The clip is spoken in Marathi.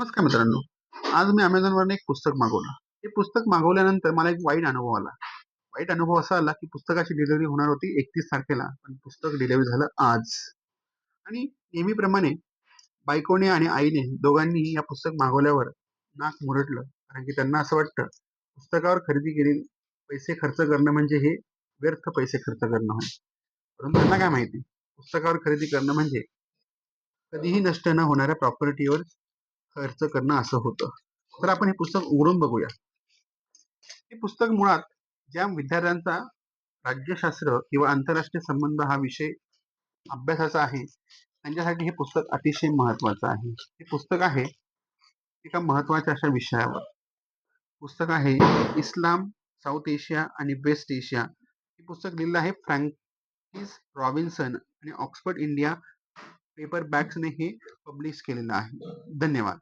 नमस्कार मित्रांनो. आज मी Amazonवरून एक पुस्तक मागवलं. हे पुस्तक मागवल्यानंतर मला एक वाईट अनुभव आला. वाईट अनुभव असा आला, की पुस्तकाची डिलिव्हरी होणार होती 31 तारखेला, पण पुस्तक डिलिव्हरी झालं आज. आणि नेहमीप्रमाणे बायकोने आणि आईने दोघांनी या पुस्तक मागवल्यावर नाक मुरडलं. कारण की त्यांना असं वाटतं, पुस्तकावर खरेदी केलेले पैसे खर्च करणं म्हणजे हे व्यर्थ पैसे खर्च करणं होय. परंतु त्यांना काय माहिती, पुस्तकावर खरेदी करणं म्हणजे कधीही नष्ट न होणाऱ्या प्रॉपर्टीवर खर्च करणं असं होतं. तर आपण हे पुस्तक उघडून बघूया. हे पुस्तक मुळात ज्या विद्यार्थ्यांचा राज्यशास्त्र किंवा आंतरराष्ट्रीय संबंध हा विषय अभ्यासाचा आहे, त्यांच्यासाठी हे पुस्तक अतिशय महत्वाचं आहे. हे पुस्तक आहे एका महत्वाच्या अशा विषयावर. पुस्तक आहे इस्लाम, साऊथ एशिया आणि वेस्ट एशिया. हे पुस्तक लिहिलं आहे फ्रँकिस रॉबिन्सन आणि ऑक्सफर्ड इंडिया पेपर बॅग्सने हे पब्लिश केलेलं आहे. धन्यवाद.